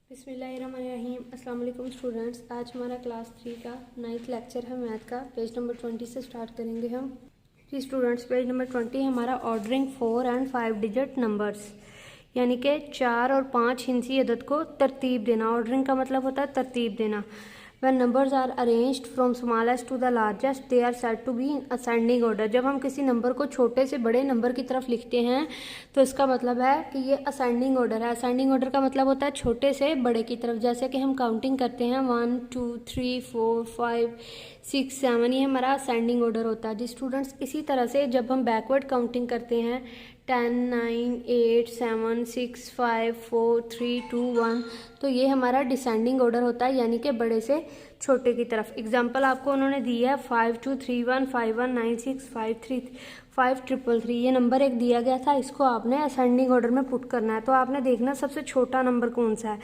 बिस्मिल्लाहिर्रहमानिर्रहीम। अस्सलाम वालेकुम स्टूडेंट्स। आज हमारा क्लास 3 का 9th लेक्चर है मैथ का। पेज नंबर 20 से स्टार्ट करेंगे हम। जी स्टूडेंट्स, पेज नंबर 20 हमारा ऑर्डरिंग 4 एंड 5 डिजिट नंबर्स, यानी कि 4 और 5 हिंसी अदद को तरतीब देना। ऑर्डरिंग का मतलब होता है तरतीब देना। When numbers are arranged from smallest to the largest, they are said to be in ascending order। जब हम किसी नंबर को छोटे से बड़े नंबर की तरफ लिखते हैं तो इसका मतलब है कि ये असेंडिंग ऑर्डर है। असेंडिंग ऑर्डर का मतलब होता है छोटे से बड़े की तरफ। जैसे कि हम काउंटिंग करते हैं 1 2 3 4 5 6 7, ये हमारा असेंडिंग ऑर्डर होता है जी स्टूडेंट्स। इसी तरह से जब हम बैकवर्ड काउंटिंग करते हैं 10 9 8 7 6 5 4 3 2 1, तो ये हमारा डिसेंडिंग ऑर्डर होता है, यानी कि बड़े से छोटे की तरफ। एग्जाम्पल आपको उन्होंने दी है 5 2 3 1 5 1 9 6 5 3 5 3 3। ये नंबर एक दिया गया था, इसको आपने असेंडिंग ऑर्डर में पुट करना है। तो आपने देखना सबसे छोटा नंबर कौन सा है।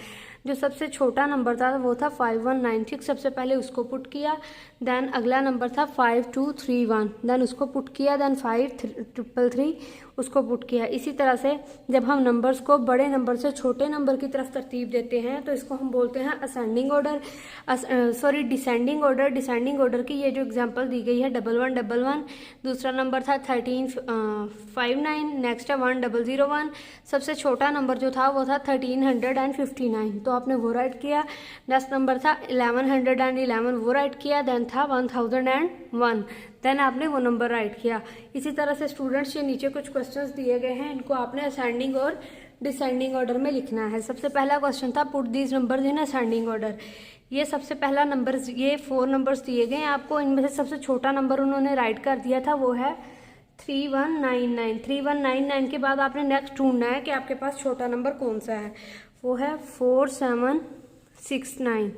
जो सबसे छोटा नंबर था वो था 5196, सबसे पहले उसको पुट किया। देन अगला नंबर था 5231, देन उसको पुट किया। देन 5333 उसको पुट किया। इसी तरह से जब हम नंबर्स को बड़े नंबर से छोटे नंबर की तरफ तरतीब देते हैं तो इसको हम बोलते हैं ascending order, descending order. Descending order की ये जो एग्जांपल दी गई है 1111, दूसरा नंबर था 1359, नेक्स्ट है 1001। सबसे छोटा नंबर जो था वो था 1359, तो आपने वो राइट किया। नेक्स्ट नंबर था 1111, वो राइट किया। देन था 1001, देन आपने वो नंबर राइट किया। इसी तरह से स्टूडेंट्स ये नीचे कुछ क्वेश्चंस दिए गए हैं, इनको आपने असेंडिंग और डिसेंडिंग ऑर्डर में लिखना है। सबसे पहला क्वेश्चन था put these numbers in ascending order. ये सबसे पहला नंबर, ये 4 नंबर्स दिए गए हैं आपको, इनमें से सबसे छोटा नंबर उन्होंने राइट कर दिया था वो है 3199। 3199 के बाद आपने नेक्स्ट ढूंढना है कि आपके पास छोटा नंबर कौन सा है। वो है 4769,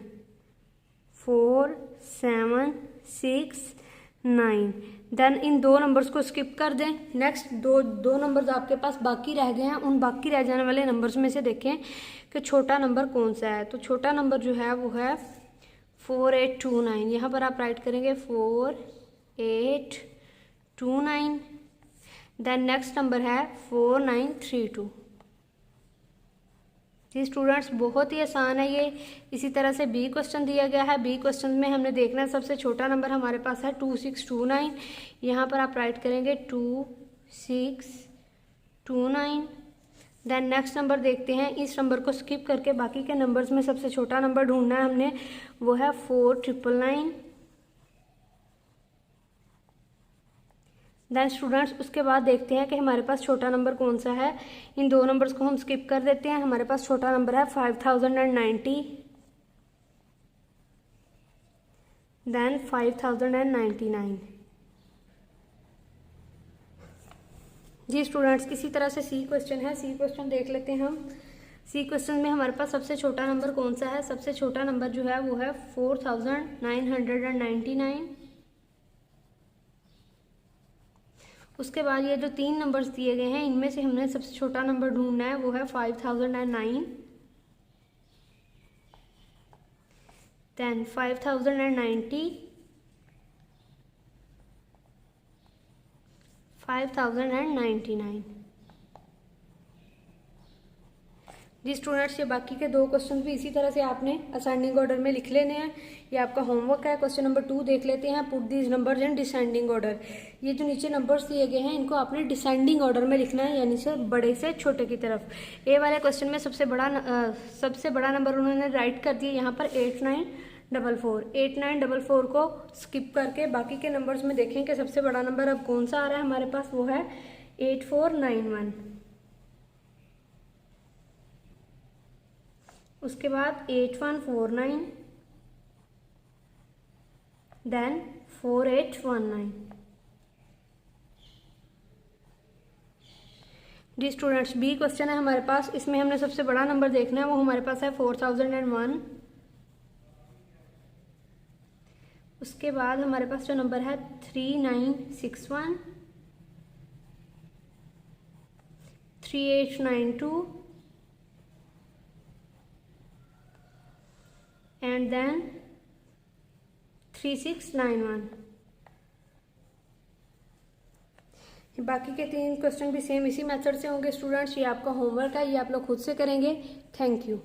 4769। देन इन दो नंबर्स को स्किप कर दें। नेक्स्ट दो नंबर्स आपके पास बाकी रह गए हैं, उन बाकी रह जाने वाले नंबर्स में से देखें कि छोटा नंबर कौन सा है। तो छोटा नंबर जो है वो है 4829। यहाँ पर आप राइट करेंगे 4829। देन नेक्स्ट नंबर है 4932। जी स्टूडेंट्स, बहुत ही आसान है ये। इसी तरह से बी क्वेश्चन दिया गया है। बी क्वेश्चन में हमने देखना है सबसे छोटा नंबर हमारे पास है 2629। यहाँ पर आप राइट करेंगे 2629। देन नेक्स्ट नंबर देखते हैं, इस नंबर को स्किप करके बाकी के नंबर्स में सबसे छोटा नंबर ढूंढना है हमने, वो है 4999। देन स्टूडेंट्स उसके बाद देखते हैं कि हमारे पास छोटा नंबर कौन सा है। इन दो नंबर्स को हम स्किप कर देते हैं। हमारे पास छोटा नंबर है 5090, देन 5099। जी स्टूडेंट्स, इसी तरह से सी क्वेश्चन है। सी क्वेश्चन देख लेते हैं हम। सी क्वेश्चन में हमारे पास सबसे छोटा नंबर कौन सा है। सबसे छोटा नंबर जो है वो है 4999। उसके बाद ये जो 3 नंबर्स दिए गए हैं इनमें से हमने सबसे छोटा नंबर ढूंढना है, वो है 5009, देन 5090, 5099। जी स्टूडेंट्स, ये बाकी के 2 क्वेश्चन भी इसी तरह से आपने असेंडिंग ऑर्डर में लिख लेने हैं। ये आपका होमवर्क है। क्वेश्चन नंबर 2 देख लेते हैं। Put these numbers in descending order. ये जो नीचे नंबर्स दिए गए हैं इनको आपने डिसेंडिंग ऑर्डर में लिखना है, यानी से बड़े से छोटे की तरफ। ए वाले क्वेश्चन में सबसे बड़ा नंबर उन्होंने राइट कर दिया यहाँ पर 8944। 8944 को स्किप करके बाकी के नंबर्स में देखें कि सबसे बड़ा नंबर अब कौन सा आ रहा है हमारे पास, वो है 8491। उसके बाद 8149, देन 4819। जी स्टूडेंट्स, बी क्वेश्चन है हमारे पास। इसमें हमने सबसे बड़ा नंबर देखना है, वो हमारे पास है 4001। उसके बाद हमारे पास जो नंबर है 3961, 3892 एंड देन 3691। बाकी के 3 क्वेश्चन भी सेम इसी मेथड से होंगे स्टूडेंट्स। ये आपका होमवर्क है, ये आप लोग खुद से करेंगे। Thank you.